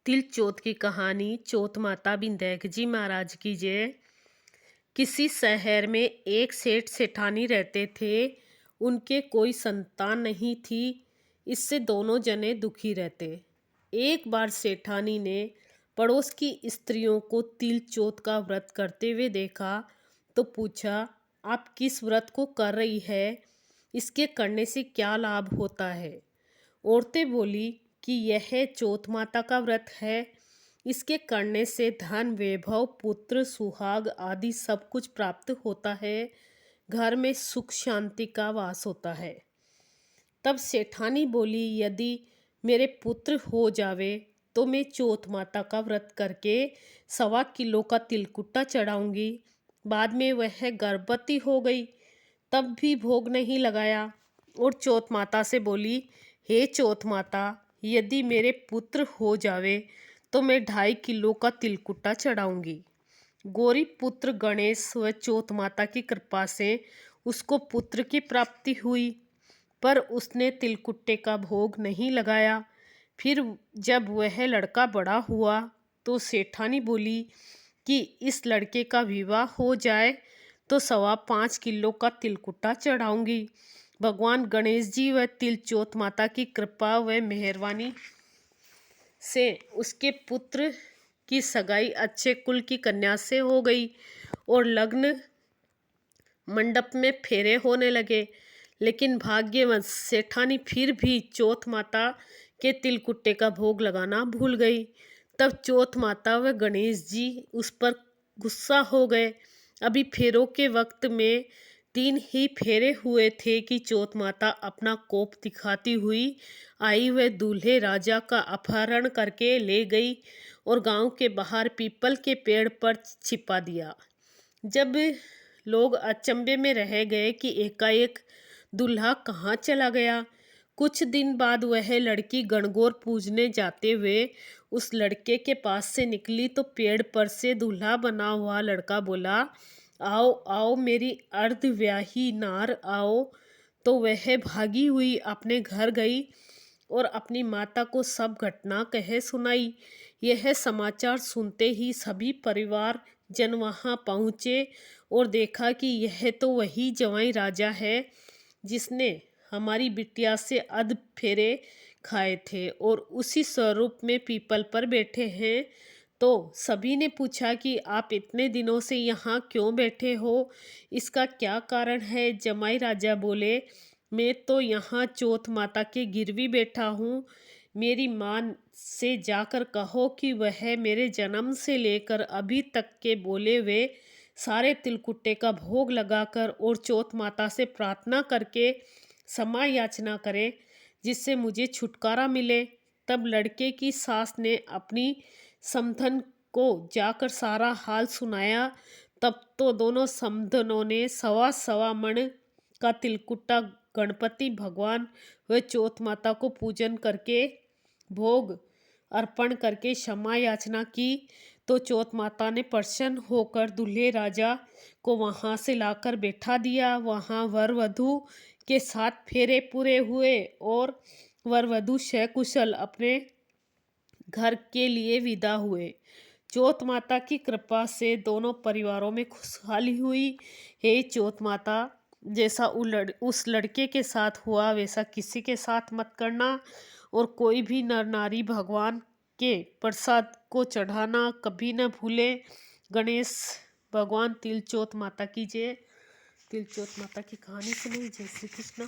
तिल चौथ की कहानी। चौथ माता बिंदैक जी महाराज की जय। किसी शहर में एक सेठ सेठानी रहते थे। उनके कोई संतान नहीं थी। इससे दोनों जने दुखी रहते। एक बार सेठानी ने पड़ोस की स्त्रियों को तिल चौथ का व्रत करते हुए देखा तो पूछा, आप किस व्रत को कर रही है? इसके करने से क्या लाभ होता है? औरतें बोली कि यह चौथ माता का व्रत है। इसके करने से धन वैभव पुत्र सुहाग आदि सब कुछ प्राप्त होता है। घर में सुख शांति का वास होता है। तब सेठानी बोली, यदि मेरे पुत्र हो जावे तो मैं चौथ माता का व्रत करके 1.25 किलो का तिलकुट्टा चढ़ाऊंगी। बाद में वह गर्भवती हो गई तब भी भोग नहीं लगाया और चौथ माता से बोली, हे चौथ माता, यदि मेरे पुत्र हो जावे तो मैं 2.5 किलो का तिलकुट्टा चढ़ाऊंगी। गौरी पुत्र गणेश व चौथ माता की कृपा से उसको पुत्र की प्राप्ति हुई, पर उसने तिलकुट्टे का भोग नहीं लगाया। फिर जब वह लड़का बड़ा हुआ तो सेठानी बोली कि इस लड़के का विवाह हो जाए तो 5.25 किलो का तिलकुट्टा चढ़ाऊंगी। भगवान गणेश जी व तिल चौथ माता की कृपा व मेहरबानी से उसके पुत्र की सगाई अच्छे कुल की कन्या से हो गई और लग्न मंडप में फेरे होने लगे। लेकिन भाग्यवश सेठानी फिर भी चौथ माता के तिलकुट्टे का भोग लगाना भूल गई। तब चौथ माता व गणेश जी उस पर गुस्सा हो गए। अभी फेरों के वक्त में 3 ही फेरे हुए थे कि चौथ माता अपना कोप दिखाती हुई आई व दूल्हे राजा का अपहरण करके ले गई और गांव के बाहर पीपल के पेड़ पर छिपा दिया। जब लोग अचंभे में रह गए कि एकाएक दूल्हा कहाँ चला गया। कुछ दिन बाद वह लड़की गणगौर पूजने जाते हुए उस लड़के के पास से निकली तो पेड़ पर से दूल्हा बना हुआ लड़का बोला, आओ आओ मेरी अर्धव्याही नार आओ। तो वह भागी हुई अपने घर गई और अपनी माता को सब घटना कह सुनाई। यह समाचार सुनते ही सभी परिवार जन वहाँ पहुँचे और देखा कि यह तो वही जवाई राजा है जिसने हमारी बिटिया से अध फेरे खाए थे और उसी स्वरूप में पीपल पर बैठे हैं। तो सभी ने पूछा कि आप इतने दिनों से यहाँ क्यों बैठे हो? इसका क्या कारण है? जमाई राजा बोले, मैं तो यहाँ चौथ माता के गिरवी बैठा हूँ। मेरी माँ से जाकर कहो कि वह मेरे जन्म से लेकर अभी तक के बोले हुए सारे तिलकुट्टे का भोग लगाकर और चौथ माता से प्रार्थना करके क्षमा याचना करे जिससे मुझे छुटकारा मिले। तब लड़के की सास ने अपनी समधन को जाकर सारा हाल सुनाया। तब तो दोनों समधनों ने 1.25 मण का तिलकुट्टा गणपति भगवान व चौथ माता को पूजन करके भोग अर्पण करके क्षमा याचना की। तो चौथ माता ने प्रसन्न होकर दूल्हे राजा को वहाँ से लाकर बैठा दिया। वहाँ वर वधू के साथ फेरे पूरे हुए और वर वधू सकुशल अपने घर के लिए विदा हुए। चौथ माता की कृपा से दोनों परिवारों में खुशहाली हुई। हे चौथ माता, जैसा उस लड़के के साथ हुआ वैसा किसी के साथ मत करना और कोई भी नर नारी भगवान के प्रसाद को चढ़ाना कभी न भूले। गणेश भगवान। तिल चौथ माता की जय। तिल चौथ माता की कहानी सुनी। जय श्री कृष्ण।